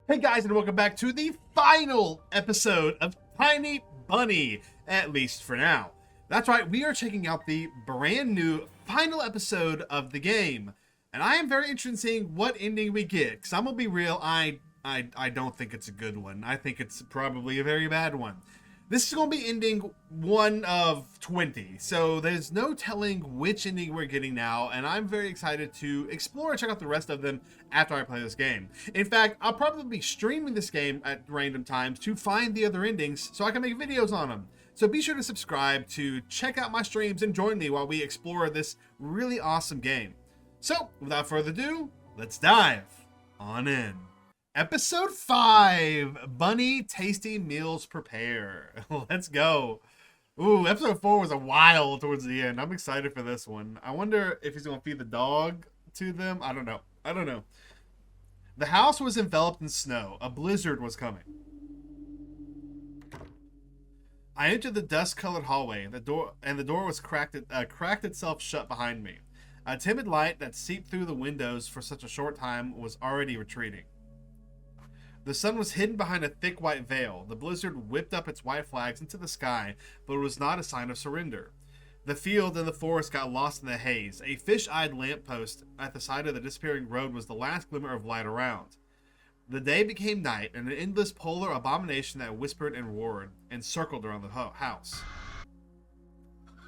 Hey guys, and welcome back to the final episode of Tiny Bunny, at least for now. That's right, we are checking out the brand new final episode of the game. And I am very interested in seeing what ending we get, because I'm going to be real, I don't think it's a good one. I think it's probably a very bad one. This is going to be ending 1 of 20, so there's no telling which ending we're getting now, and I'm very excited to explore and check out the rest of them after I play this game. In fact, I'll probably be streaming this game at random times to find the other endings so I can make videos on them. So be sure to subscribe to check out my streams and join me while we explore this really awesome game. So, without further ado, let's dive on in. Episode 5, Bunny Tasty Meals Prepare. Let's go. Ooh, episode 4 was a while towards the end. I'm excited for this one. I wonder if he's going to feed the dog to them. I don't know. The house was enveloped in snow. A blizzard was coming. I entered the dust-colored hallway. The door was cracked itself shut behind me. A timid light that seeped through the windows for such a short time was already retreating. The sun was hidden behind a thick white veil. The blizzard whipped up its white flags into the sky, but it was not a sign of surrender. The field and the forest got lost in the haze. A fish-eyed lamppost at the side of the disappearing road was the last glimmer of light around. The day became night, and an endless polar abomination that whispered and roared and circled around the house.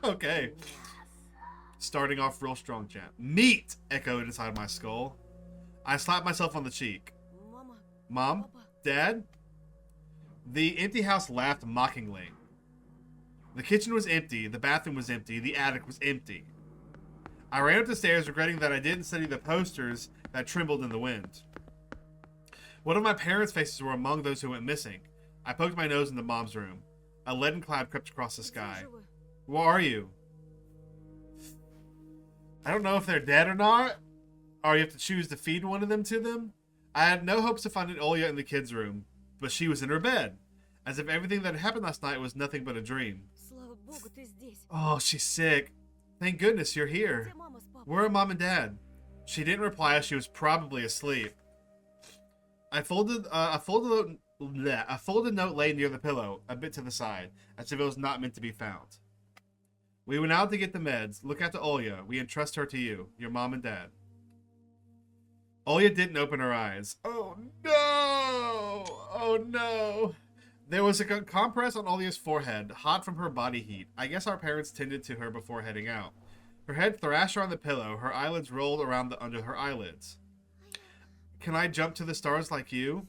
Okay. Starting off real strong, champ. Meat! Echoed inside my skull. I slapped myself on the cheek. Mom? Dad? The empty house laughed mockingly. The kitchen was empty, the bathroom was empty, the attic was empty. I ran up the stairs, regretting that I didn't study the posters that trembled in the wind. One of my parents' faces were among those who went missing. I poked my nose into Mom's room. A leaden cloud crept across the sky. Where are you? I don't know if they're dead or not, or you have to choose to feed one of them to them. I had no hopes of finding Olya in the kids' room, but she was in her bed, as if everything that happened last night was nothing but a dream. Oh, she's sick. Thank goodness you're here. Where are Mom and Dad? She didn't reply, as she was probably asleep. A folded note lay near the pillow, a bit to the side, as if it was not meant to be found. We went out to get the meds. Look after Olya. We entrust her to you, your mom and dad. Olya didn't open her eyes. Oh no! Oh no! There was a compress on Olya's forehead, hot from her body heat. I guess our parents tended to her before heading out. Her head thrashed around the pillow. Her eyelids rolled around under her eyelids. Can I jump to the stars like you?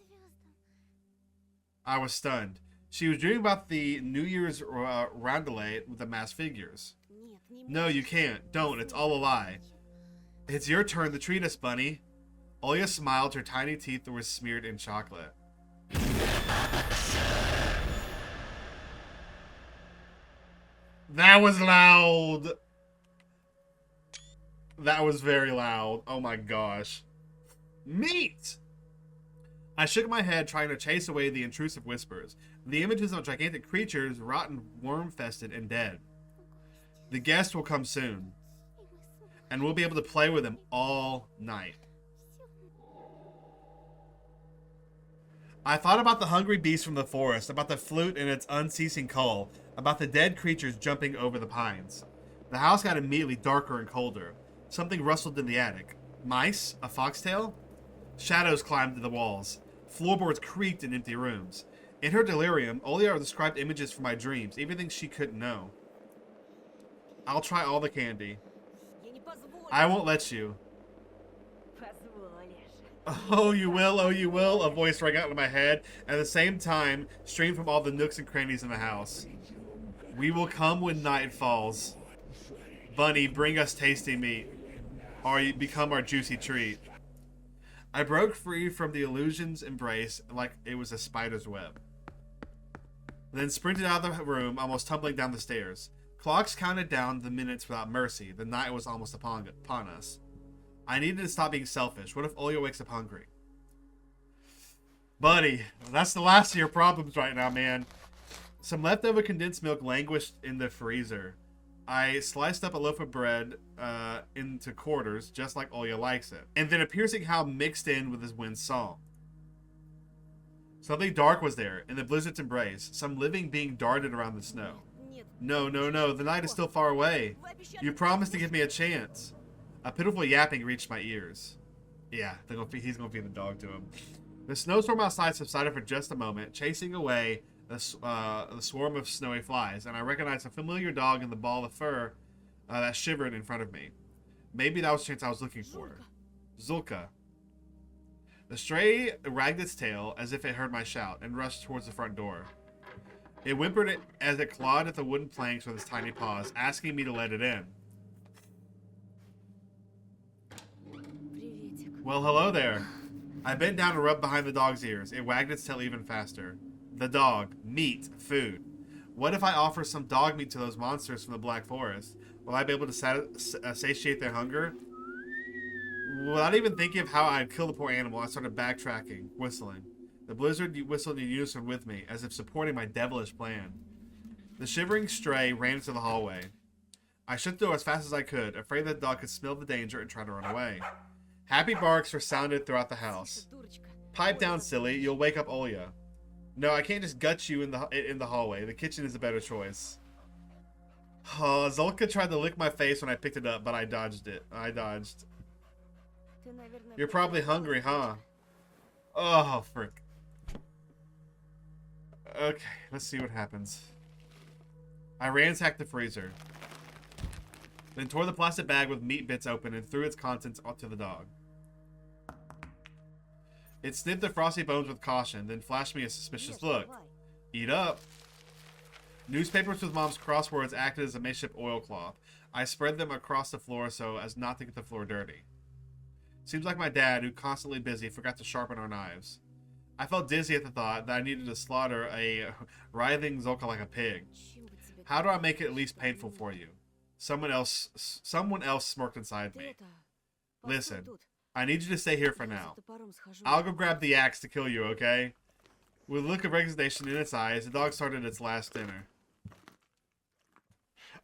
I was stunned. She was dreaming about the New Year's roundelay with the masked figures. No, you can't. Don't. It's all a lie. It's your turn to treat us, Bunny. Olya smiled. Her tiny teeth were smeared in chocolate. That was loud. That was very loud. Oh my gosh. Meat! I shook my head, trying to chase away the intrusive whispers. The images of gigantic creatures, rotten, worm-fested, and dead. The guests will come soon, and we'll be able to play with them all night. I thought about the hungry beast from the forest, about the flute and its unceasing call, about the dead creatures jumping over the pines. The house got immediately darker and colder. Something rustled in the attic. Mice? A foxtail? Shadows climbed to the walls. Floorboards creaked in empty rooms. In her delirium, Olya described images from my dreams, everything she couldn't know. I'll try all the candy. I won't let you. Oh, you will, a voice rang out in my head, at the same time, streamed from all the nooks and crannies in the house. We will come when night falls. Bunny, bring us tasty meat, or you become our juicy treat. I broke free from the illusion's embrace like it was a spider's web. Then sprinted out of the room, almost tumbling down the stairs. Clocks counted down the minutes without mercy. The night was almost upon us. I needed to stop being selfish. What if Olya wakes up hungry? Buddy, that's the last of your problems right now, man. Some leftover condensed milk languished in the freezer. I sliced up a loaf of bread into quarters, just like Olya likes it, and then a piercing howl mixed in with his wind song. Something dark was there, in the blizzard's embrace. Some living being darted around the snow. No, no, no, the night is still far away. You promised to give me a chance. A pitiful yapping reached my ears. Yeah, he's gonna feed the dog to him. The snowstorm outside subsided for just a moment, chasing away the swarm of snowy flies, and I recognized a familiar dog in the ball of fur that shivered in front of me. Maybe that was the chance I was looking for. Zulka. The stray wagged its tail as if it heard my shout and rushed towards the front door. It whimpered as it clawed at the wooden planks with its tiny paws, asking me to let it in. Well, hello there. I bent down and rubbed behind the dog's ears. It wagged its tail even faster. The dog. Meat. Food. What if I offer some dog meat to those monsters from the Black Forest? Will I be able to satiate their hunger? Without even thinking of how I'd kill the poor animal, I started backtracking, whistling. The blizzard whistled in unison with me, as if supporting my devilish plan. The shivering stray ran into the hallway. I shut the door as fast as I could, afraid that the dog could smell the danger and try to run away. Happy barks resounded throughout the house. Pipe down, silly. You'll wake up Olya. No, I can't just gut you in the hallway. The kitchen is a better choice. Oh, Zulka tried to lick my face when I picked it up, but I dodged it. You're probably hungry, huh? Oh, frick. Okay, let's see what happens. I ransacked the freezer, then tore the plastic bag with meat bits open and threw its contents onto the dog. It sniffed the frosty bones with caution, then flashed me a suspicious look. Eat up. Newspapers with Mom's crosswords acted as a makeshift oilcloth. I spread them across the floor so as not to get the floor dirty. Seems like my dad, who's constantly busy, forgot to sharpen our knives. I felt dizzy at the thought that I needed to slaughter a writhing Zulka like a pig. How do I make it at least painful for you? Someone else smirked inside me. Listen, I need you to stay here for now. I'll go grab the axe to kill you, okay? With a look of resignation in its eyes, the dog started its last dinner.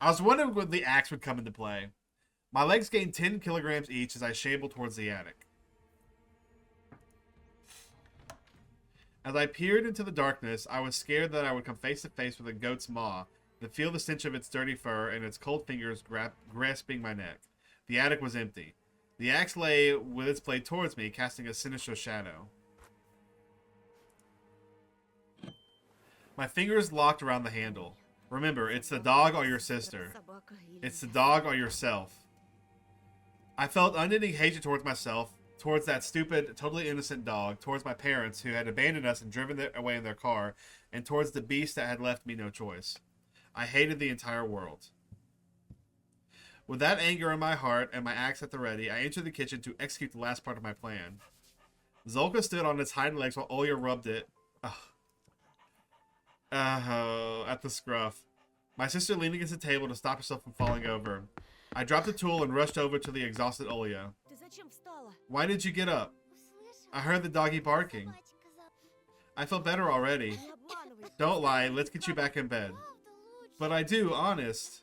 I was wondering when the axe would come into play. My legs gained 10 kilograms each as I shambled towards the attic. As I peered into the darkness, I was scared that I would come face to face with a goat's maw, to feel the stench of its dirty fur and its cold fingers grasping my neck. The attic was empty. The axe lay with its blade towards me, casting a sinister shadow. My fingers locked around the handle. Remember, it's the dog or your sister. It's the dog or yourself. I felt unending hatred towards myself, towards that stupid, totally innocent dog, towards my parents who had abandoned us and driven away in their car, and towards the beast that had left me no choice. I hated the entire world. With that anger in my heart and my axe at the ready, I entered the kitchen to execute the last part of my plan. Zulka stood on its hind legs while Olya rubbed it at the scruff. My sister leaned against the table to stop herself from falling over. I dropped the tool and rushed over to the exhausted Olya. Why did you get up? I heard the doggy barking. I feel better already. Don't lie, let's get you back in bed. But I do, honest.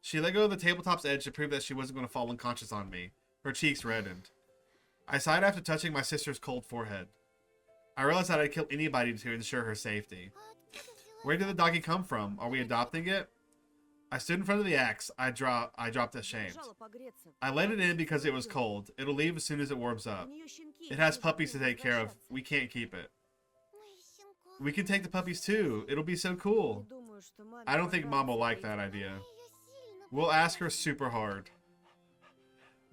She let go of the tabletop's edge to prove that she wasn't going to fall unconscious on me. Her cheeks reddened. I sighed after touching my sister's cold forehead. I realized that I'd kill anybody to ensure her safety. Where did the doggy come from? Are we adopting it? I stood in front of the axe. I dropped ashamed. I let it in because it was cold. It'll leave as soon as it warms up. It has puppies to take care of. We can't keep it. We can take the puppies too. It'll be so cool. I don't think Mom will like that idea. We'll ask her super hard.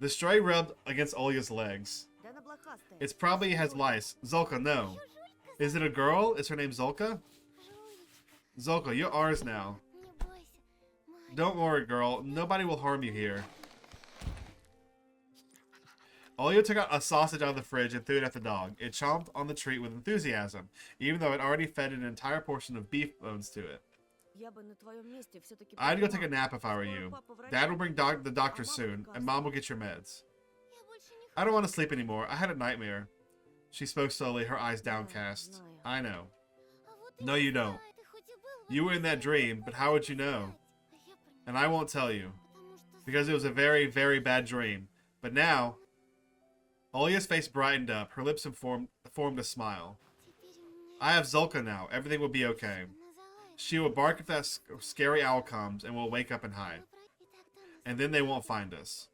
The stray rubbed against Olya's legs. It probably has lice. Zulka, no. Is it a girl? Is her name Zulka? Zulka, you're ours now. Don't worry, girl. Nobody will harm you here. Olya took out a sausage out of the fridge and threw it at the dog. It chomped on the treat with enthusiasm, even though it already fed an entire portion of beef bones to it. I'd go take a nap if I were you. Dad will bring the doctor soon, and Mom will get your meds. I don't want to sleep anymore. I had a nightmare. She spoke slowly, her eyes downcast. I know. No, you don't. You were in that dream, but how would you know? And I won't tell you. Because it was a very, very bad dream. But now... Olya's face brightened up. Her lips formed a smile. I have Zulka now. Everything will be okay. She will bark if that scary owl comes, and we'll wake up and hide. And then they won't find us.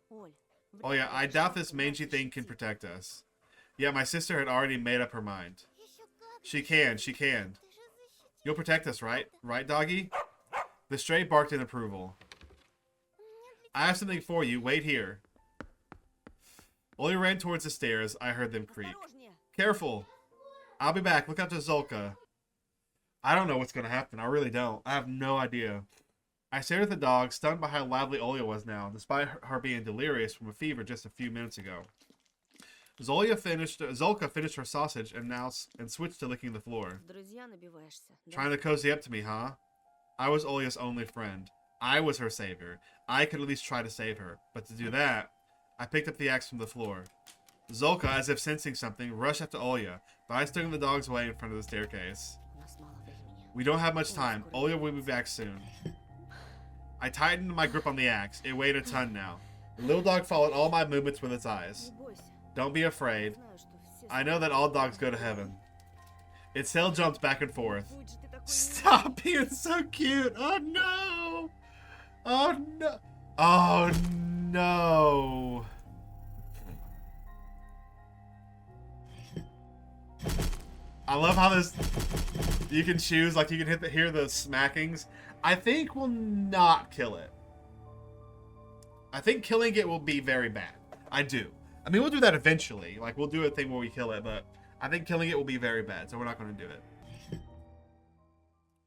Oh yeah, I doubt this mangy thing can protect us. Yeah, my sister had already made up her mind. She can. You'll protect us, right? Right, doggy? The stray barked in approval. I have something for you. Wait here. Ollie ran towards the stairs. I heard them creak. Careful. I'll be back. Look out to Zulka. I don't know what's going to happen. I really don't. I have no idea. I stared at the dog, stunned by how lively Olya was now, despite her being delirious from a fever just a few minutes ago. Zulka finished her sausage and switched to licking the floor. Trying to cozy up to me, huh? I was Olya's only friend. I was her savior. I could at least try to save her. But to do that, I picked up the axe from the floor. Zulka, as if sensing something, rushed after Olya, but I stood in the dog's way in front of the staircase. We don't have much time. Olya will be back soon. I tightened my grip on the axe. It weighed a ton now. The little dog followed all my movements with its eyes. Don't be afraid. I know that all dogs go to heaven. Its tail jumped back and forth. Stop being so cute. Oh no. Oh no. Oh no. I love how this, you can choose, like you can hear the smackings. I think we'll not kill it. I think killing it will be very bad. I do. I mean, we'll do that eventually. Like, we'll do a thing where we kill it, but I think killing it will be very bad, so we're not going to do it.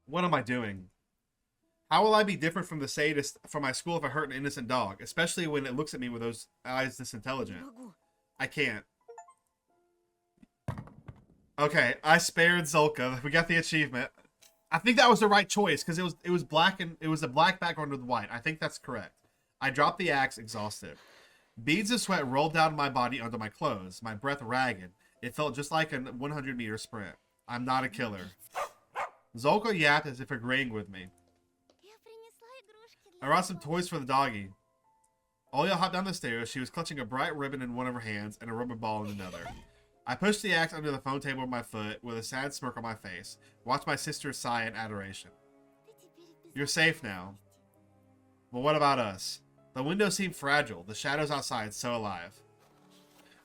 What am I doing? How will I be different from the sadist from my school if I hurt an innocent dog, especially when it looks at me with those eyes this intelligent? I can't. Okay, I spared Zulka. We got the achievement. I think that was the right choice because it was black and it was a black background with white. I think that's correct. I dropped the axe, exhausted. Beads of sweat rolled down my body under my clothes, my breath ragged. It felt just like a 100-meter sprint. I'm not a killer. Zulka yapped as if agreeing with me. I brought some toys for the doggy. Olya hopped down the stairs. She was clutching a bright ribbon in one of her hands and a rubber ball in another. I pushed the axe under the phone table with my foot with a sad smirk on my face. Watched my sister sigh in adoration. You're safe now. Well, what about us? The window seemed fragile, the shadows outside so alive.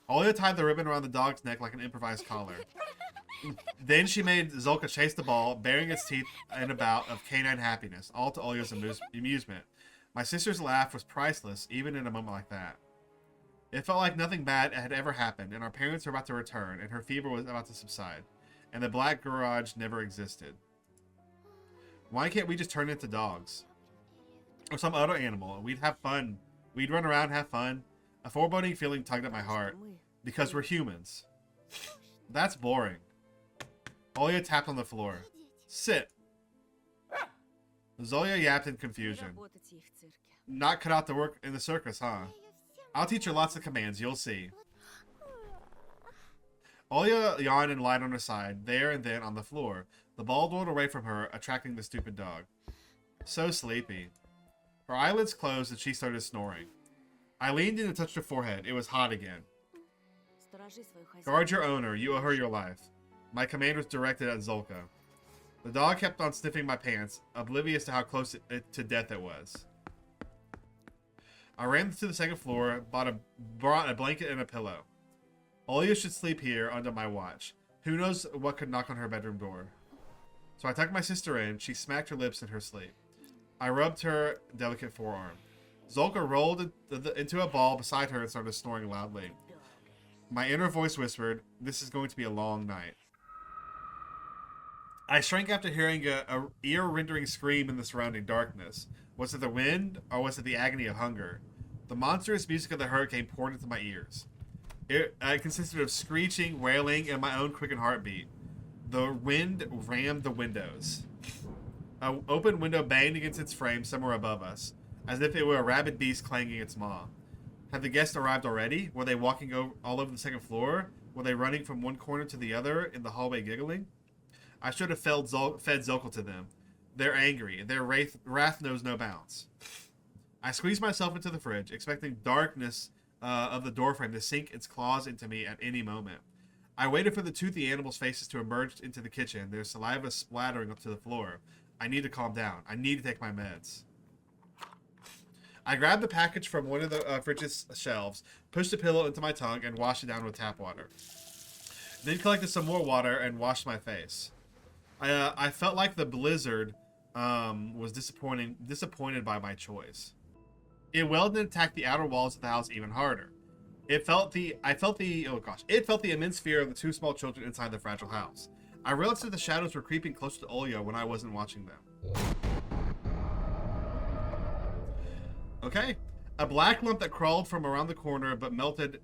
Olya tied the ribbon around the dog's neck like an improvised collar. Then she made Zulka chase the ball, baring its teeth in a bout of canine happiness, all to Olya's amusement. My sister's laugh was priceless, even in a moment like that. It felt like nothing bad had ever happened, and our parents were about to return, and her fever was about to subside, and the black garage never existed. Why can't we just turn into dogs? Or some other animal, and we'd have fun. We'd run around and have fun. A foreboding feeling tugged at my heart. Because we're humans. That's boring. Olya tapped on the floor. Sit. Zolya yapped in confusion. Not cut out to work in the circus, huh? I'll teach her lots of commands, you'll see. Olya yawned and lied on her side, there and then on the floor. The ball rolled away from her, attracting the stupid dog. So sleepy. Her eyelids closed and she started snoring. I leaned in and touched her forehead. It was hot again. Guard your owner. You owe her your life. My command was directed at Zulka. The dog kept on sniffing my pants, oblivious to how close to death it was. I ran to the second floor, brought a blanket and a pillow. Olya should sleep here under my watch. Who knows what could knock on her bedroom door. So I tucked my sister in. She smacked her lips in her sleep. I rubbed her delicate forearm. Zulka rolled into a ball beside her and started snoring loudly. My inner voice whispered, "This is going to be a long night." I shrank after hearing a ear-rending scream in the surrounding darkness. Was it the wind, or was it the agony of hunger? The monstrous music of the hurricane poured into my ears. It consisted of screeching, wailing, and my own quickened heartbeat. The wind rammed the windows. An open window banged against its frame somewhere above us, as if it were a rabid beast clanging its maw. Had the guests arrived already? Were they walking all over the second floor? Were they running from one corner to the other in the hallway giggling? I should have fed Zulka to them. They're angry. Their wrath knows no bounds. I squeezed myself into the fridge, expecting darkness of the doorframe to sink its claws into me at any moment. I waited for the toothy animals' faces to emerge into the kitchen, their saliva splattering up to the floor. I need to calm down. I need to take my meds. I grabbed the package from one of the fridge's shelves, pushed a pillow into my tongue, and washed it down with tap water. Then collected some more water and washed my face. I felt like the blizzard was disappointed by my choice. It welled and attacked the outer walls of the house even harder. It felt the immense fear of the two small children inside the fragile house. I realized that the shadows were creeping closer to Olya when I wasn't watching them. Okay. A black lump that crawled from around the corner but melted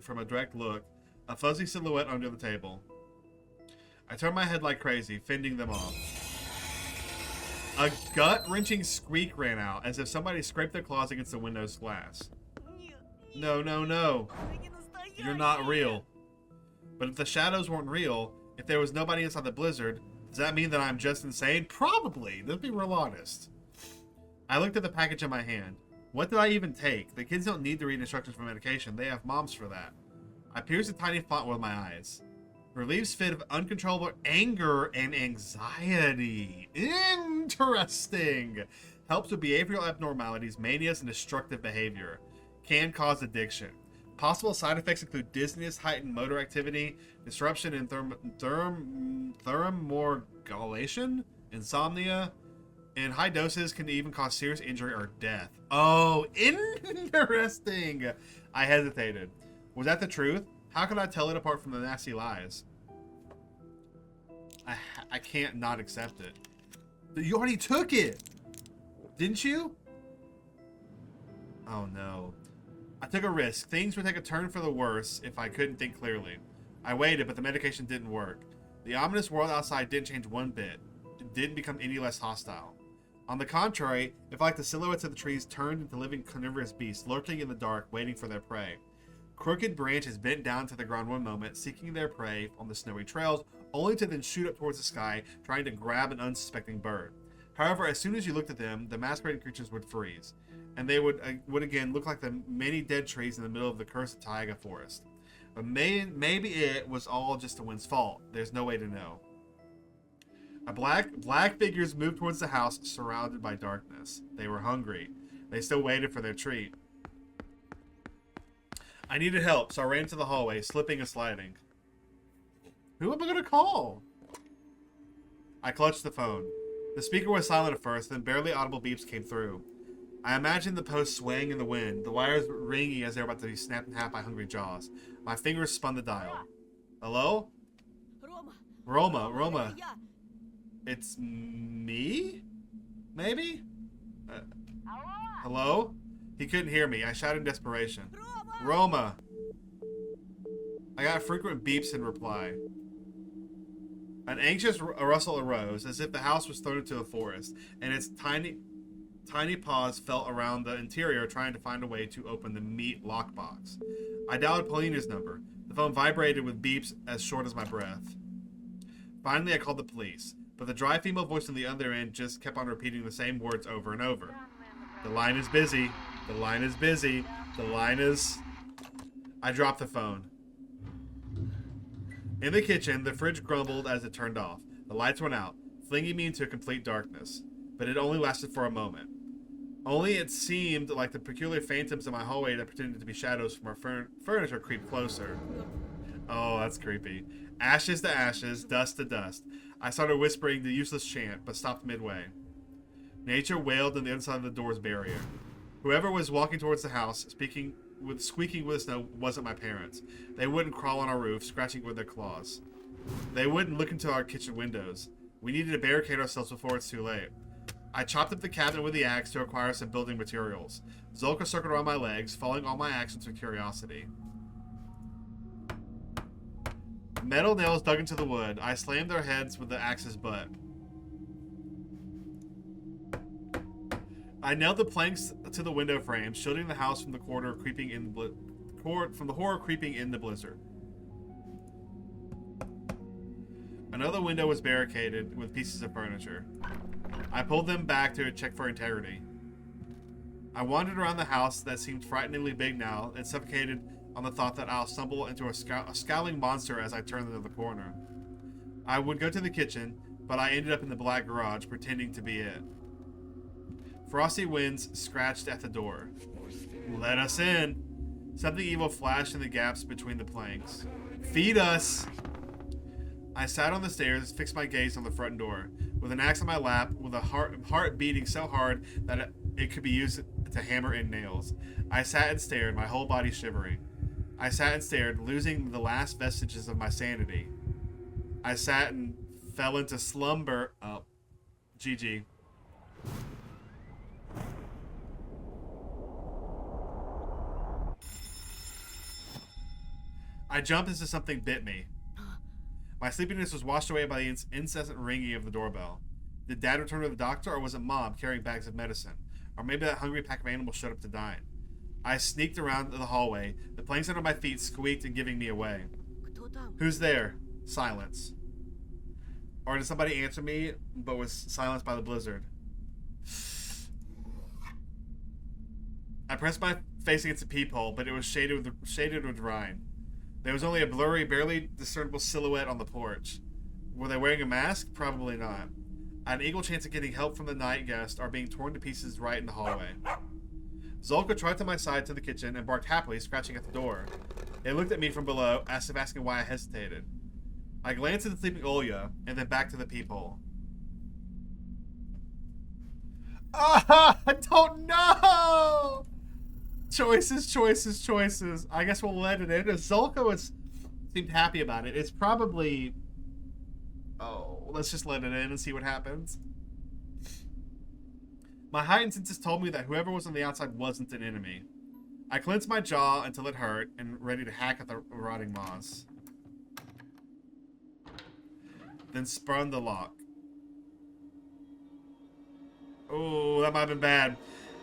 from a direct look, a fuzzy silhouette under the table. I turned my head like crazy, fending them off. A gut-wrenching squeak ran out, as if somebody scraped their claws against the window's glass. No, no, no. You're not real. But if the shadows weren't real, if there was nobody inside the blizzard, does that mean that I'm just insane? Probably. Let's be real honest. I looked at the package in my hand. What did I even take? The kids don't need to read instructions for medication. They have moms for that. I pierced a tiny font with my eyes. Relieves fit of uncontrollable anger and anxiety. Interesting. Helps with behavioral abnormalities, manias, and destructive behavior. Can cause addiction. Possible side effects include dizziness, heightened motor activity, disruption in thermorgulation, insomnia. In high doses can even cause serious injury or death. Oh, interesting. I hesitated. Was that the truth? How could I tell it apart from the nasty lies? I can't not accept it. You already took it! Didn't you? Oh no. I took a risk. Things would take a turn for the worse if I couldn't think clearly. I waited, but the medication didn't work. The ominous world outside didn't change one bit. It didn't become any less hostile. On the contrary, it felt like the silhouettes of the trees turned into living carnivorous beasts, lurking in the dark, waiting for their prey. Crooked branches bent down to the ground one moment, seeking their prey on the snowy trails, only to then shoot up towards the sky, trying to grab an unsuspecting bird. However, as soon as you looked at them, the masquerading creatures would freeze, and they would again look like the many dead trees in the middle of the cursed taiga forest. But maybe it was all just the wind's fault. There's no way to know. Black figures moved towards the house, surrounded by darkness. They were hungry. They still waited for their treat. I needed help, so I ran to the hallway, slipping and sliding. Who am I going to call? I clutched the phone. The speaker was silent at first, then barely audible beeps came through. I imagined the post swaying in the wind, the wires ringing as they were about to be snapped in half by hungry jaws. My fingers spun the dial. Hello? Roma. It's me? Maybe? Hello? He couldn't hear me. I shouted in desperation. Roma! I got frequent beeps in reply. An anxious rustle arose, as if the house was thrown into a forest, and its tiny paws felt around the interior, trying to find a way to open the meat lockbox. I dialed Paulina's number. The phone vibrated with beeps as short as my breath. Finally, I called the police, but the dry female voice on the other end just kept on repeating the same words over and over. The line is busy. The line is busy. The line is... I dropped the phone. In the kitchen, the fridge grumbled as it turned off. The lights went out, flinging me into complete darkness. But it only lasted for a moment. Only it seemed like the peculiar phantoms in my hallway that pretended to be shadows from our furniture creeped closer. Oh, that's creepy. Ashes to ashes, dust to dust. I started whispering the useless chant, but stopped midway. Nature wailed on the other side of the door's barrier. Whoever was walking towards the house, squeaking with snow, wasn't my parents. They wouldn't crawl on our roof, scratching with their claws. They wouldn't look into our kitchen windows. We needed to barricade ourselves before it's too late. I chopped up the cabinet with the axe to acquire some building materials. Zolka circled around my legs, following all my actions with curiosity. Metal nails dug into the wood. I slammed their heads with the axe's butt. I nailed the planks to the window frames, shielding the house from the horror creeping in the blizzard. Another window was barricaded with pieces of furniture. I pulled them back to check for integrity. I wandered around the house that seemed frighteningly big now and suffocated on the thought that I'll stumble into a scowling monster as I turned into the corner. I would go to the kitchen, but I ended up in the black garage, pretending to be it. Frosty winds scratched at the door. Let us in. Something evil flashed in the gaps between the planks. Feed us! I sat on the stairs, fixed my gaze on the front door, with an axe on my lap, with a heart beating so hard that it could be used to hammer in nails. I sat and stared, my whole body shivering. I sat and stared, losing the last vestiges of my sanity. I sat and fell into slumber. Oh, GG. I jumped as if something bit me. My sleepiness was washed away by the incessant ringing of the doorbell. Did Dad return to the doctor, or was it Mom carrying bags of medicine? Or maybe that hungry pack of animals showed up to dine. I sneaked around the hallway. The planks under my feet squeaked and giving me away. Who's there? Silence. Or did somebody answer me, but was silenced by the blizzard? I pressed my face against a peephole, but it was shaded with rime. There was only a blurry, barely discernible silhouette on the porch. Were they wearing a mask? Probably not. I had an equal chance of getting help from the night guest or being torn to pieces right in the hallway. Zolka trotted to my side to the kitchen and barked happily, scratching at the door. It looked at me from below, as if asking why I hesitated. I glanced at the sleeping Olya, and then back to the peephole. Ah, I don't know! Choices, choices, choices. I guess we'll let it in. Zolka seemed happy about it. It's probably... Oh, let's just let it in and see what happens. My heightened senses told me that whoever was on the outside wasn't an enemy. I clenched my jaw until it hurt and ready to hack at the rotting moss. Then spun the lock. Oh, that might have been bad.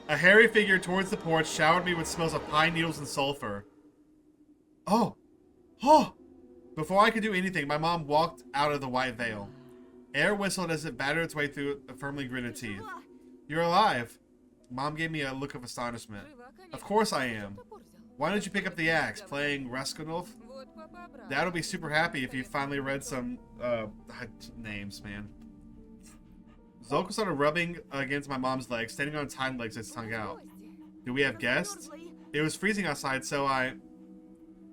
A hairy figure towards the porch showered me with smells of pine needles and sulfur. Oh! Oh! Before I could do anything, my mom walked out of the white veil. Air whistled as it battered its way through the firmly gritted teeth. You're alive! Mom gave me a look of astonishment. Of course I am. Why did you pick up the axe? Playing Raskolnikov? Dad'll be super happy if you finally read some, names, man. Zolka started rubbing against my mom's legs, standing on its hind legs, its tongue out. Do we have guests? It was freezing outside, so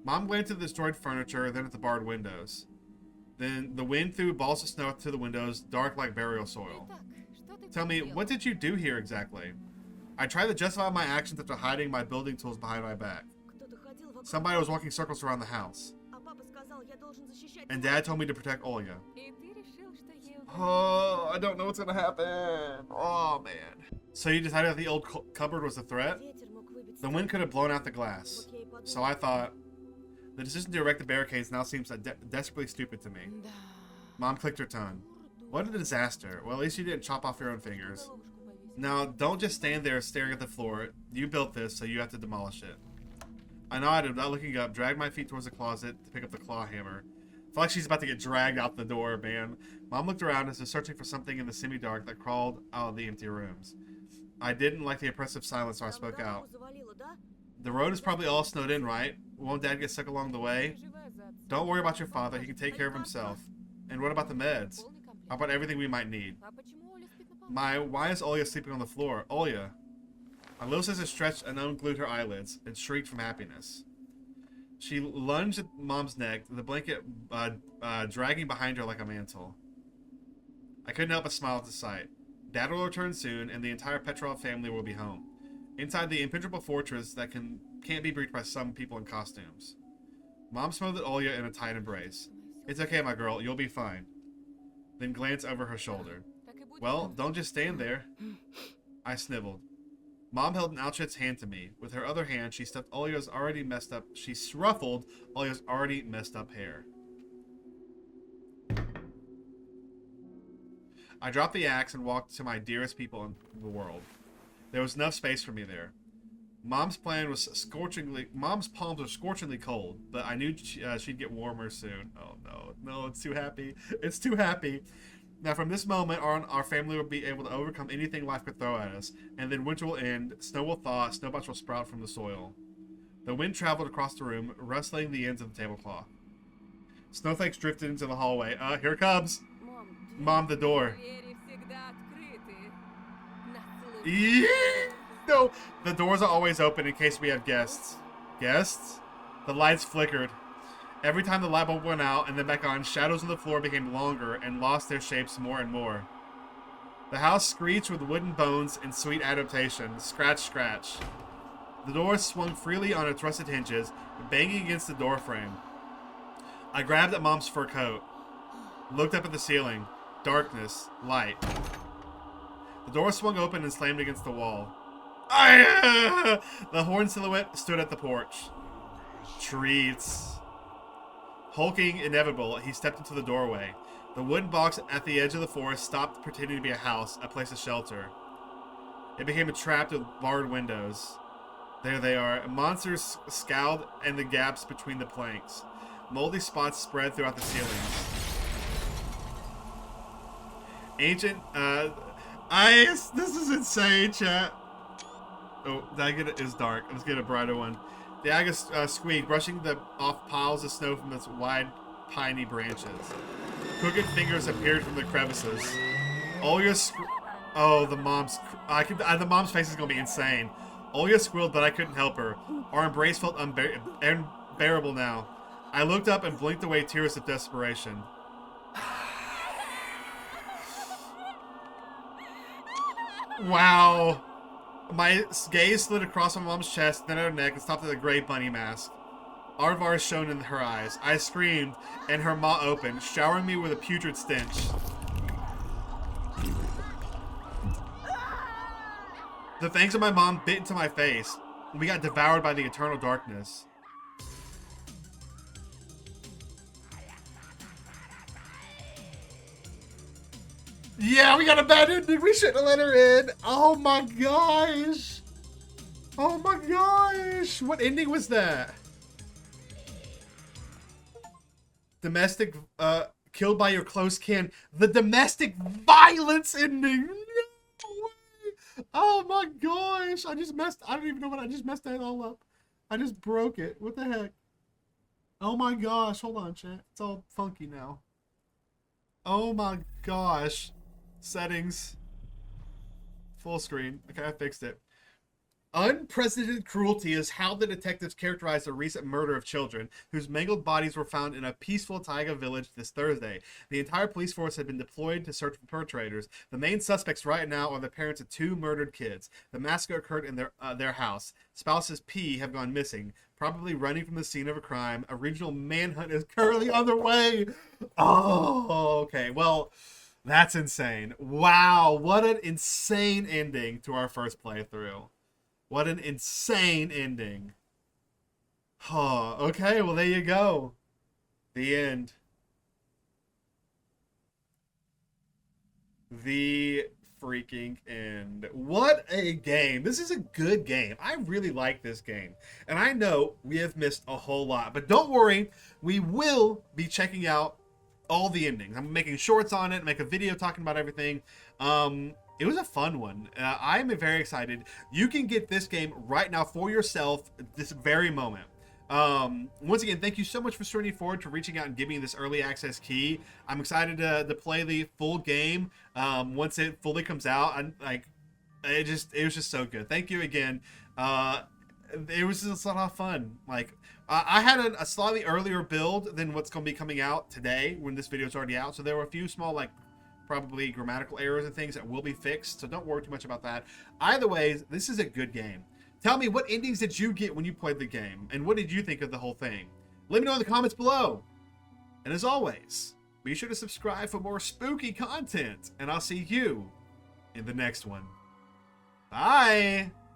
Mom glanced at the destroyed furniture, then at the barred windows. Then the wind threw balls of snow to the windows, dark like burial soil. Tell me, what did you do here exactly? I tried to justify my actions after hiding my building tools behind my back. Somebody was walking circles around the house. And Dad told me to protect Olya. Oh, I don't know what's gonna happen. Oh, man. So you decided that the old cupboard was a threat? The wind could have blown out the glass. So I thought, the decision to erect the barricades now seems desperately stupid to me. Mom clicked her tongue. What a disaster. Well, at least you didn't chop off your own fingers. Now, don't just stand there staring at the floor. You built this, so you have to demolish it. I nodded without looking up, dragged my feet towards the closet to pick up the claw hammer. I feel like she's about to get dragged out the door, man. Mom looked around as if searching for something in the semi-dark that crawled out of the empty rooms. I didn't like the oppressive silence, so I spoke out. The road is probably all snowed in, right? Won't Dad get sick along the way? Don't worry about your father. He can take care of himself. And what about the meds? How about everything we might need? Why is Olya sleeping on the floor? Olya. My little sister stretched and unglued her eyelids and shrieked from happiness. She lunged at Mom's neck, the blanket dragging behind her like a mantle. I couldn't help but smile at the sight. Dad will return soon, and the entire Petrov family will be home. Inside the impenetrable fortress that can't be breached by some people in costumes. Mom smothered Olya in a tight embrace. It's okay, my girl. You'll be fine. Then glanced over her shoulder. Well, don't just stand there. I sniveled. Mom held an outstretched hand to me. With her other hand, she stuffed Olya's already messed up... She ruffled Olya's already messed up hair. I dropped the axe and walked to my dearest people in the world. There was enough space for me there. Mom's palms were scorchingly cold, but I knew she'd get warmer soon. Oh no, no, it's too happy. It's too happy. Now, from this moment on, our family will be able to overcome anything life could throw at us, and then winter will end, snow will thaw, snowballs will sprout from the soil. The wind traveled across the room, rustling the ends of the tablecloth. Snowflakes drifted into the hallway. Here it comes! Mom, the door. No, the doors are always open in case we have guests. Guests? The lights flickered. Every time the light bulb went out and then back on, shadows on the floor became longer and lost their shapes more and more. The house screeched with wooden bones and sweet adaptation. Scratch, scratch. The door swung freely on its rusted hinges, banging against the door frame. I grabbed at Mom's fur coat. Looked up at the ceiling. Darkness. Light. The door swung open and slammed against the wall. The horned silhouette stood at the porch. Treats. Hulking inevitable, he stepped into the doorway. The wooden box at the edge of the forest stopped pretending to be a house, a place of shelter. It became a trap with barred windows. There they are. Monsters scowled in the gaps between the planks. Moldy spots spread throughout the ceilings. Ancient, this is insane, chat. Oh, it is dark. Let's get a brighter one. The Agus squeaked, brushing off piles of snow from its wide, piney branches. Crooked fingers appeared from the crevices. Olga the mom's face is gonna be insane. Olga squealed, but I couldn't help her. Our embrace felt unbearable now. I looked up and blinked away tears of desperation. Wow. My gaze slid across my mom's chest, then at her neck, and stopped at the gray bunny mask. Aardvark shone in her eyes. I screamed, and her maw opened, showering me with a putrid stench. The fangs of my mom bit into my face, and we got devoured by the eternal darkness. Yeah, we got a bad ending. We shouldn't have let her in. Oh my gosh. Oh my gosh. What ending was that? Domestic, killed by your close kin. The domestic violence ending. No way. Oh my gosh. I don't even know what I just messed that all up. I just broke it. What the heck? Oh my gosh. Hold on, chat. It's all funky now. Oh my gosh. Settings. Full screen. Okay, I fixed it. Unprecedented cruelty is how the detectives characterized a recent murder of children whose mangled bodies were found in a peaceful taiga village this Thursday. The entire police force had been deployed to search for perpetrators. The main suspects right now are the parents of 2 murdered kids. The massacre occurred in their house. Spouses P have gone missing, probably running from the scene of a crime. A regional manhunt is currently underway. Oh, okay. Well, that's insane. Wow, what an insane ending to our first playthrough. What an insane ending. Oh, okay, well, there you go. The end. The freaking end. What a game. This is a good game. I really like this game. And I know we have missed a whole lot. But don't worry, we will be checking out all the endings. I'm making shorts on it, make a video talking about everything. It was a fun one. I'm very excited. You can get this game right now for yourself this very moment. Once again, thank you so much for Serenity Forward to reaching out and giving me this early access key. I'm excited to play the full game once it fully comes out. And it was just so good. Thank you again. It was just a lot of fun. I had a slightly earlier build than what's going to be coming out today when this video is already out. So there were a few small, probably grammatical errors and things that will be fixed. So don't worry too much about that. Either way, this is a good game. Tell me, what endings did you get when you played the game? And what did you think of the whole thing? Let me know in the comments below. And as always, be sure to subscribe for more spooky content. And I'll see you in the next one. Bye!